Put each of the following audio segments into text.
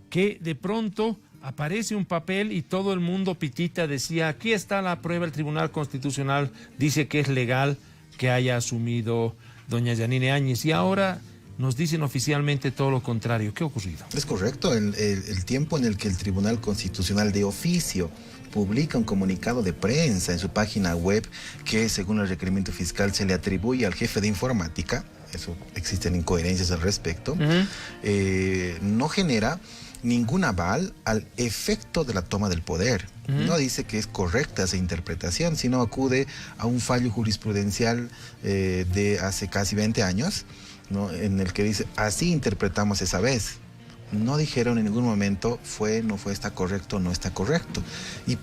que de pronto aparece un papel y todo el mundo pitita, decía, aquí está la prueba, el Tribunal Constitucional dice que es legal que haya asumido doña Yanine Áñez, y ahora nos dicen oficialmente todo lo contrario. ¿Qué ha ocurrido? Es correcto, el tiempo en el que el Tribunal Constitucional de oficio publica un comunicado de prensa en su página web que, según el requerimiento fiscal, se le atribuye al jefe de informática, eso existen incoherencias al respecto, no genera ningún aval al efecto de la toma del poder. No dice que es correcta esa interpretación, sino acude a un fallo jurisprudencial de hace casi 20 años, ¿no? En el que dice, así interpretamos esa vez. No dijeron en ningún momento está correcto, no está correcto.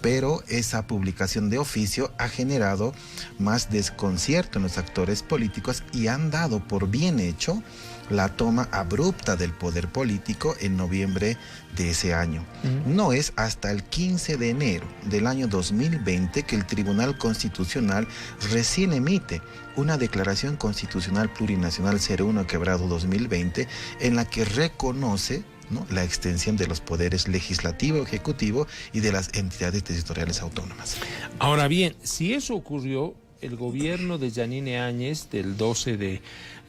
Pero esa publicación de oficio ha generado más desconcierto en los actores políticos y han dado por bien hecho la toma abrupta del poder político en noviembre de ese año. No es hasta el 15 de enero del año 2020 que el Tribunal Constitucional recién emite una declaración constitucional plurinacional 01/2020 en la que reconoce, ¿no?, la extensión de los poderes legislativo, ejecutivo y de las entidades territoriales autónomas. Ahora bien, si eso ocurrió, el gobierno de Yanine Áñez del 12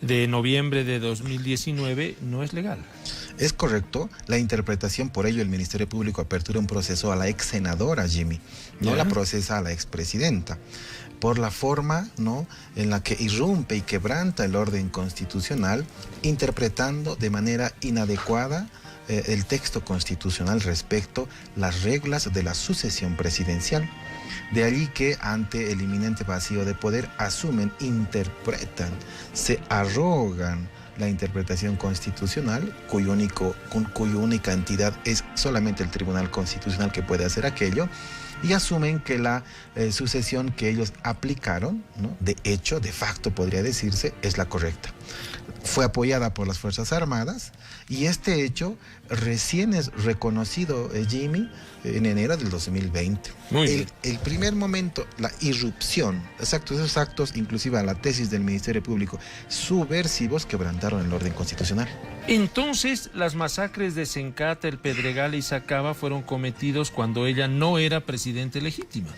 de noviembre de 2019 no es legal. Es correcto, la interpretación, por ello el Ministerio Público apertura un proceso a la ex senadora Jimmy, no la procesa a la expresidenta, por la forma, ¿no?, en la que irrumpe y quebranta el orden constitucional, interpretando de manera inadecuada el texto constitucional respecto a las reglas de la sucesión presidencial. De allí que ante el inminente vacío de poder asumen, interpretan, se arrogan la interpretación constitucional, cuya única entidad es solamente el Tribunal Constitucional que puede hacer aquello, y asumen que la sucesión que ellos aplicaron, ¿no?, de hecho, de facto podría decirse, es la correcta. Fue apoyada por las Fuerzas Armadas y este hecho recién es reconocido, Jimmy, en enero del 2020. El primer momento, la irrupción, esos actos, inclusive a la tesis del Ministerio Público, subversivos, quebrantaron el orden constitucional. Entonces, las masacres de Sencata, El Pedregal y Sacaba fueron cometidos cuando ella no era presidente legítima.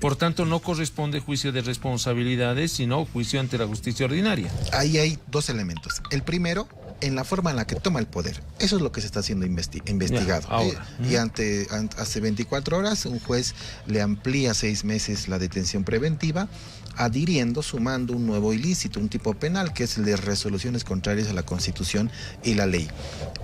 Por tanto, no corresponde juicio de responsabilidades, sino juicio ante la justicia ordinaria. Ahí hay dos elementos. El primero, en la forma en la que toma el poder. Eso es lo que se está haciendo investigado. Y hace 24 horas un juez le amplía 6 meses la detención preventiva, adhiriendo, sumando un nuevo ilícito, un tipo penal, que es el de resoluciones contrarias a la Constitución y la ley.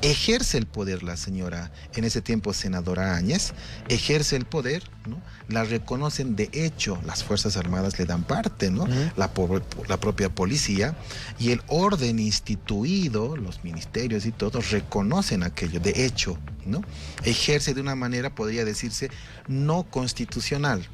Ejerce el poder la señora, en ese tiempo senadora Áñez, ejerce el poder, ¿no? La reconocen de hecho, las Fuerzas Armadas le dan parte, ¿no? La propia policía y el orden instituido, los ministerios y todos reconocen aquello, de hecho, ¿no? Ejerce de una manera, podría decirse, no constitucional,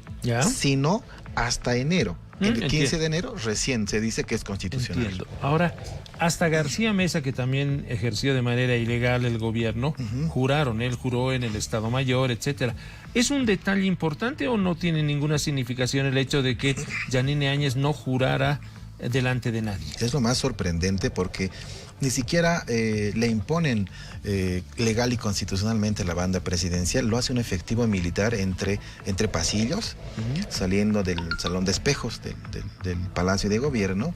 sino hasta enero. El 15 de enero recién se dice que es constitucional. Entiendo. Ahora, hasta García Mesa, que también ejerció de manera ilegal el gobierno, juraron, él juró en el Estado Mayor, etcétera. ¿Es un detalle importante o no tiene ninguna significación el hecho de que Yanine Áñez no jurara delante de nadie? Es lo más sorprendente porque ni siquiera le imponen legal y constitucionalmente la banda presidencial, lo hace un efectivo militar entre pasillos, saliendo del Salón de Espejos del Palacio de Gobierno,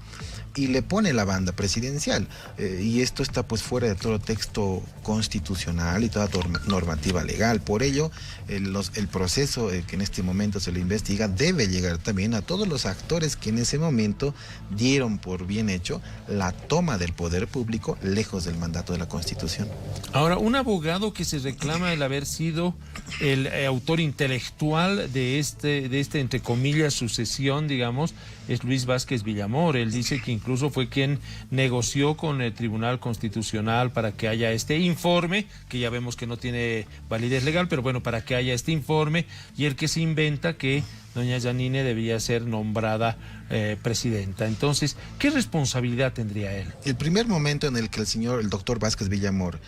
y le pone la banda presidencial. Y esto está pues fuera de todo texto constitucional y toda normativa legal. Por ello, el proceso que en este momento se le investiga debe llegar también a todos los actores que en ese momento dieron por bien hecho la toma del poder público lejos del mandato de la Constitución. Ahora, un abogado que se reclama el haber sido el autor intelectual de este entre comillas sucesión, digamos, es Luis Vázquez Villamor. Él dice que incluso fue quien negoció con el Tribunal Constitucional para que haya este informe, que ya vemos que no tiene validez legal, pero bueno, para que haya este informe, y el que se inventa que doña Yanine debía ser nombrada presidenta. Entonces, ¿qué responsabilidad tendría él? El primer momento en el que el doctor Vázquez Villamor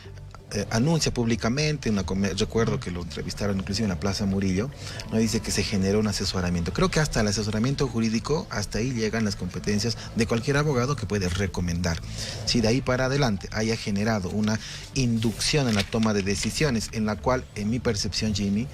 anuncia públicamente, recuerdo que lo entrevistaron inclusive en la Plaza Murillo, no dice que se generó un asesoramiento. Creo que hasta el asesoramiento jurídico, hasta ahí llegan las competencias de cualquier abogado que puede recomendar. Si de ahí para adelante haya generado una inducción en la toma de decisiones, en la cual, en mi percepción, Jimmy,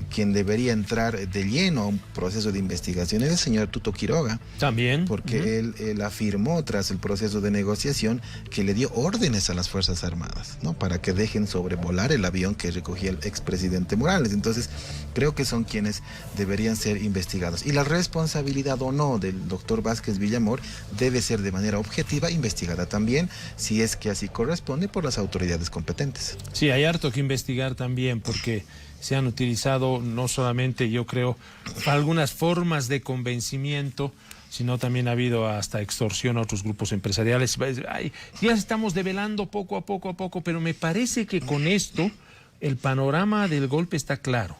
quien debería entrar de lleno a un proceso de investigación es el señor Tuto Quiroga. También. Porque él afirmó tras el proceso de negociación que le dio órdenes a las Fuerzas Armadas, ¿no? Para que dejen sobrevolar el avión que recogía el expresidente Morales. Entonces, creo que son quienes deberían ser investigados. Y la responsabilidad o no del doctor Vázquez Villamor debe ser de manera objetiva investigada también, si es que así corresponde, por las autoridades competentes. Sí, hay harto que investigar también, porque se han utilizado no solamente, yo creo, algunas formas de convencimiento, sino también ha habido hasta extorsión a otros grupos empresariales. Ya estamos develando poco a poco, pero me parece que con esto el panorama del golpe está claro.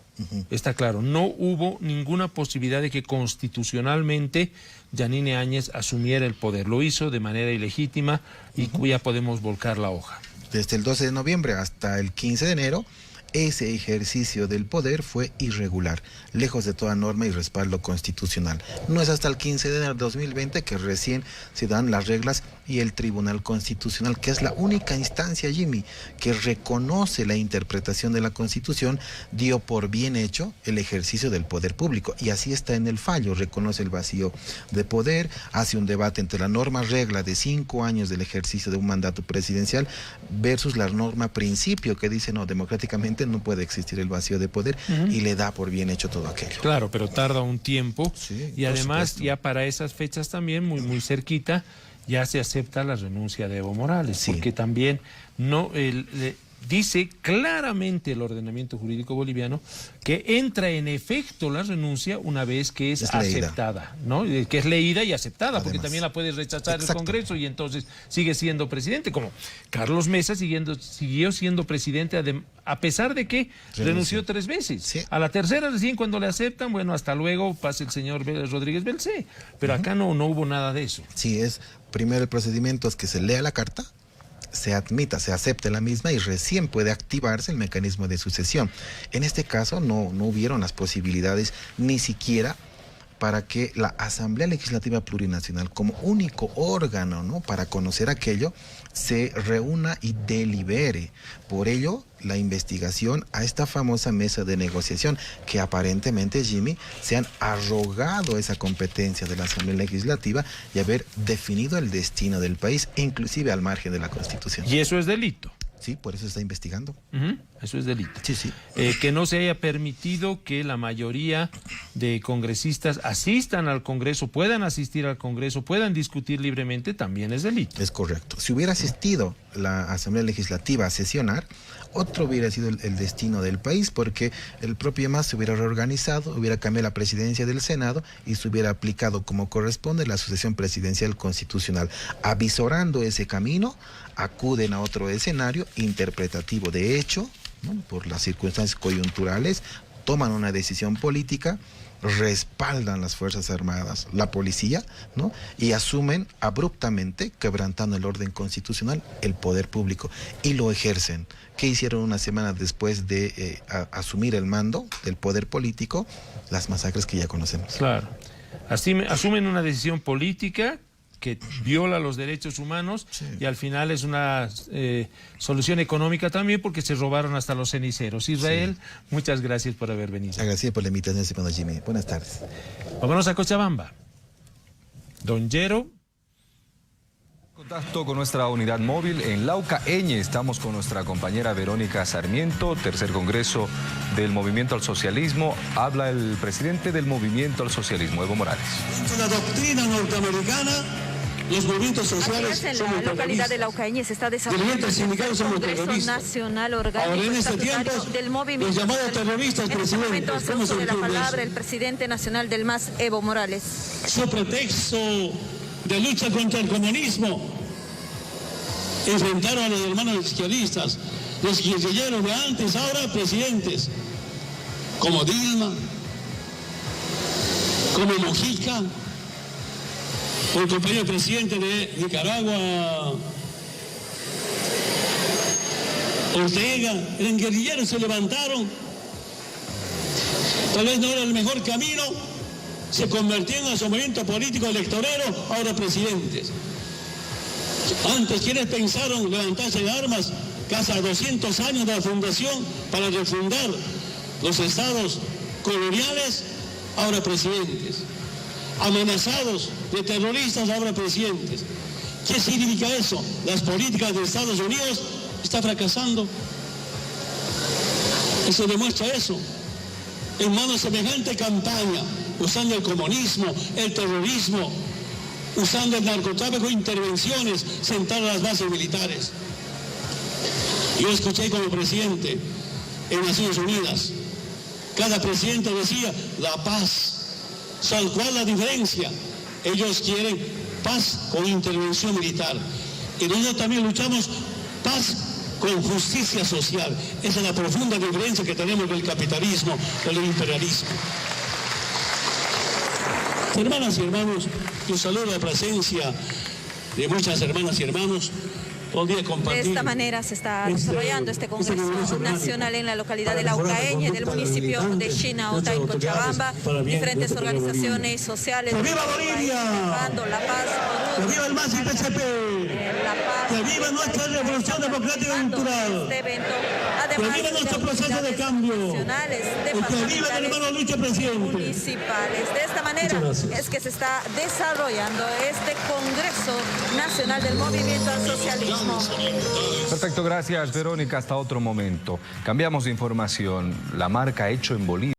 Está claro, no hubo ninguna posibilidad de que constitucionalmente Yanine Áñez asumiera el poder. Lo hizo de manera ilegítima y ya podemos volcar la hoja. Desde el 12 de noviembre hasta el 15 de enero, ese ejercicio del poder fue irregular, lejos de toda norma y respaldo constitucional. No es hasta el 15 de enero de 2020 que recién se dan las reglas y el Tribunal Constitucional, que es la única instancia, Jimmy, que reconoce la interpretación de la Constitución, dio por bien hecho el ejercicio del poder público. Y así está en el fallo, reconoce el vacío de poder, hace un debate entre la norma regla de 5 años del ejercicio de un mandato presidencial versus la norma principio que dice no, democráticamente no puede existir el vacío de poder, y le da por bien hecho todo aquello. Claro, pero tarda un tiempo, sí, y además ya para esas fechas también, muy cerquita, ya se acepta la renuncia de Evo Morales, sí, porque también no dice claramente el ordenamiento jurídico boliviano que entra en efecto la renuncia una vez que es aceptada, ¿no? Que es leída y aceptada, además, porque también la puede rechazar el Congreso y entonces sigue siendo presidente, como Carlos Mesa siguió siendo presidente a pesar de que renunció 3 veces. Sí. A la tercera recién cuando le aceptan, bueno, hasta luego pasa el señor Rodríguez Belcé, pero acá no hubo nada de eso. Sí, primero el procedimiento es que se lea la carta, se admita, se acepte la misma y recién puede activarse el mecanismo de sucesión. En este caso no hubieron las posibilidades ni siquiera para que la Asamblea Legislativa Plurinacional, como único órgano, ¿no?, para conocer aquello, se reúna y delibere. Por ello, la investigación a esta famosa mesa de negociación, que aparentemente, Jimmy, se han arrogado esa competencia de la Asamblea Legislativa y haber definido el destino del país, inclusive al margen de la Constitución. Y eso es delito. Sí, por eso se está investigando. Eso es delito. Sí, sí. Que no se haya permitido que la mayoría de congresistas asistan al Congreso, puedan asistir al Congreso, puedan discutir libremente, también es delito. Es correcto. Si hubiera asistido la Asamblea Legislativa a sesionar, otro hubiera sido el destino del país, porque el propio EMAS se hubiera reorganizado, hubiera cambiado la presidencia del Senado y se hubiera aplicado como corresponde la sucesión presidencial constitucional. Avisorando ese camino, acuden a otro escenario interpretativo de hecho, ¿no?, por las circunstancias coyunturales, toman una decisión política, respaldan las Fuerzas Armadas, la policía, ¿no?, y asumen abruptamente, quebrantando el orden constitucional, el poder público y lo ejercen. ¿Qué hicieron una semana después de asumir el mando del poder político? Las masacres que ya conocemos. Claro. Asumen una decisión política que viola los derechos humanos, sí, y al final es una solución económica también, porque se robaron hasta los ceniceros. Israel, sí, muchas gracias por haber venido. Gracias por la invitación, señor Jimmy. Buenas tardes. Vámonos a Cochabamba. Don Yero. Contacto con nuestra unidad móvil en Laucaeñe. Estamos con nuestra compañera Verónica Sarmiento, tercer congreso del Movimiento al Socialismo. Habla el presidente del Movimiento al Socialismo, Evo Morales. La doctrina norteamericana, los movimientos sociales en la localidad de Laucaeñe se está desarrollando el Congreso Nacional Orgánico Estatutario del Movimiento. Los llamados terroristas, presidente. Estamos de la palabra el presidente nacional del MAS, Evo Morales. Su pretexto de lucha contra el comunismo enfrentaron a los hermanos izquierdistas, los guerrilleros de antes, ahora presidentes, como Dilma, como Mujica, o el compañero presidente de Nicaragua, Ortega, eran guerrilleros, se levantaron. Tal vez no era el mejor camino, se convirtieron en su movimiento político electorero, ahora presidentes. Antes, quienes pensaron levantarse en armas casi a 200 años de la fundación para refundar los estados coloniales, ahora presidentes. Amenazados de terroristas, ahora presidentes. ¿Qué significa eso? Las políticas de Estados Unidos están fracasando. Eso demuestra eso. En manos de semejante campaña, usando el comunismo, el terrorismo, usando el narcotráfico, intervenciones, sentar a las bases militares. Yo escuché como presidente en Naciones Unidas, cada presidente decía la paz. ¿Cuál es la diferencia? Ellos quieren paz con intervención militar. Y nosotros también luchamos paz con justicia social. Esa es la profunda diferencia que tenemos del capitalismo, del imperialismo. Hermanas y hermanos, yo saludo la presencia de muchas hermanas y hermanos. De esta manera se está desarrollando este Congreso Nacional en la localidad de Laucaeñe, del municipio de Chinauta, en Cochabamba. Diferentes organizaciones sociales ¡Que viva Bolivia! La paz, ¡Que viva el MAS y PCP! ¡Que viva nuestra revolución democrática y cultural! ¡Que viva nuestro proceso de cambio! ¡Que viva el hermano Lucho presidente! Municipales. De esta manera es que se está desarrollando este Congreso Nacional del Movimiento al Socialismo. Perfecto, gracias Verónica. Hasta otro momento. Cambiamos de información. La marca Hecho en Bolivia.